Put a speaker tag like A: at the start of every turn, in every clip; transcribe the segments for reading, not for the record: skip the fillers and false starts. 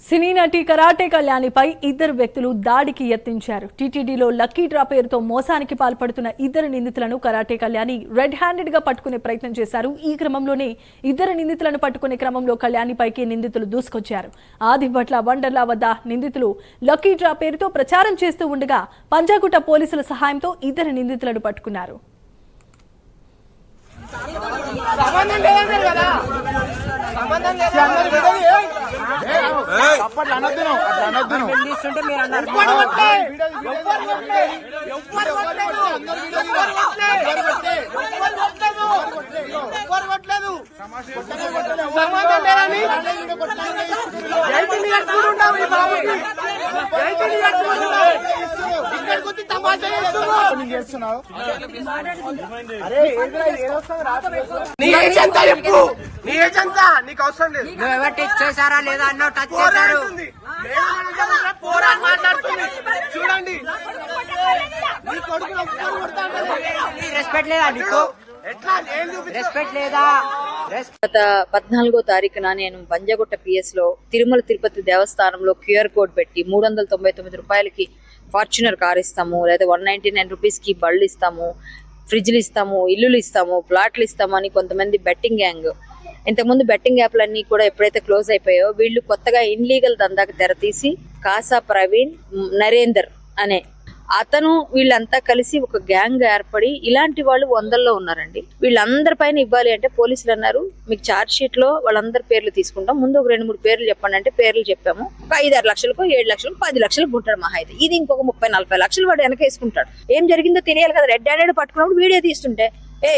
A: సినీ నటి కరాటే కళ్యాణిపై ఇద్దరు వ్యక్తులు దాడికి యత్నించారు. టీటీడీలో లక్కీ డ్రా పేరుతో మోసానికి పాల్పడుతున్న ఇద్దరు నిందితులను కరాటే కళ్యాణి రెడ్ హ్యాండెడ్ గా పట్టుకునే ప్రయత్నం చేశారు. ఈ క్రమంలోనే ఇద్దరు నిందితులను పట్టుకునే క్రమంలో కళ్యాణిపైకి నిందితులు దూసుకొచ్చారు. ఆదిబట్ల వండర్లా వద్ద నిందితులు లక్కీ డ్రా పేరుతో ప్రచారం చేస్తూ ఉండగా పంజాగుట్ట పోలీసుల సహాయంతో ఇద్దరు నిందితులను పట్టుకున్నారు.
B: నీకు అవసరం లేదు. టచ్ చేశారా లేదా అన్న టచ్ చేశారు. చూడండి రెస్పెక్ట్ లేదా నీకు? రెస్పెక్ట్ లేదా?
C: గత 14వ తారీఖున నేను పంజాగుట్ట పిఎస్ లో తిరుమల తిరుపతి దేవస్థానంలో క్యూఆర్ కోడ్ పెట్టి 399 రూపాయలకి ఫార్చునర్ కార్ ఇస్తాము, లేదా 199 రూపీస్ కి బళ్ళు ఇస్తాము, ఫ్రిడ్జ్లు ఇస్తాము, ఇల్లులు ఇస్తాము, ప్లాట్లు ఇస్తాము అని కొంతమంది బెట్టింగ్ గ్యాంగ్, ఇంతకుముందు బెట్టింగ్ యాప్లన్నీ కూడా ఎప్పుడైతే క్లోజ్ అయిపోయాయో వీళ్ళు కొత్తగా ఇన్లీగల్ దందాకి తెరతీసి కాసా ప్రవీణ్, నరేందర్ అనే అతను వీళ్ళంతా కలిసి ఒక గ్యాంగ్ ఏర్పడి ఇలాంటి వాళ్ళు 100లో ఉన్నారండి. వీళ్ళందరి పైన ఇవ్వాలి అంటే పోలీసులు అన్నారు మీకు ఛార్జ్ షీట్ లో వాళ్ళందరి పేర్లు తీసుకుంటాం, ముందు ఒక 2-3 పేర్లు చెప్పండి అంటే పేర్లు చెప్పాము. ఒక 5-6 లక్షలకు, 7 లక్షలకు, 10 లక్షలకు ఉంటాడు మహా అయితే. ఇది ఇంకొక 30-40 లక్షలు వాడు వెనక వేసుకుంటాడు. ఏం జరిగిందో తెలియాలి కదా. రెడ్ హ్యాండెడ్ పట్టుకున్నప్పుడు వీడియో తీస్తుంటే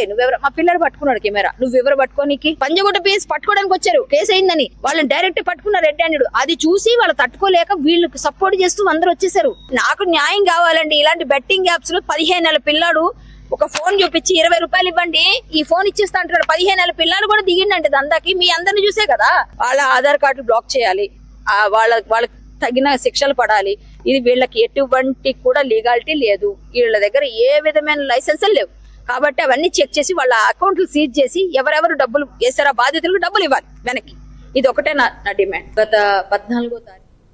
C: నువ్వెవరు, మా పిల్లడు పట్టుకున్నాడు కెమెరా, నువ్వెవరు పట్టుకోనికి? పంజాగుట్ట పిఎస్ పట్టుకోవడానికి వచ్చారు, కేసు అయిందని వాళ్ళని డైరెక్ట్ పట్టుకున్నారు రెడ్ హ్యాండెడ్. అది చూసి వాళ్ళు తట్టుకోలేక వీళ్ళకి సపోర్ట్ చేస్తూ అందరూ వచ్చేసారు. నాకు న్యాయం కావాలండి. ఇలాంటి బెట్టింగ్ యాప్స్ లో 15 ఏళ్ల పిల్లాడు ఒక ఫోన్ చూపించి 20 రూపాయలు ఇవ్వండి ఈ ఫోన్ ఇచ్చేస్తా అంటున్నాడు. 15 ఏళ్ల పిల్లాడు కూడా దిగిండంటే దందాకి. మీ అందరిని చూసే కదా. వాళ్ళ ఆధార్ కార్డులు బ్లాక్ చేయాలి, వాళ్ళకి తగిన శిక్షలు పడాలి. ఇది వీళ్ళకి ఎటువంటి కూడా లీగాలిటీ లేదు. వీళ్ళ దగ్గర ఏ విధమైన లైసెన్సులు లేవు. కాబట్టి అవన్నీ చెక్ చేసి వాళ్ళ అకౌంట్లు సీజ్ చేసి ఎవరెవరు డబ్బులు వేసారో బాధితులకు డబ్బులు ఇవ్వాలి వెనక్కి. ఇది ఒకటే నా డిమాండ్. గత 14వ తారీఖు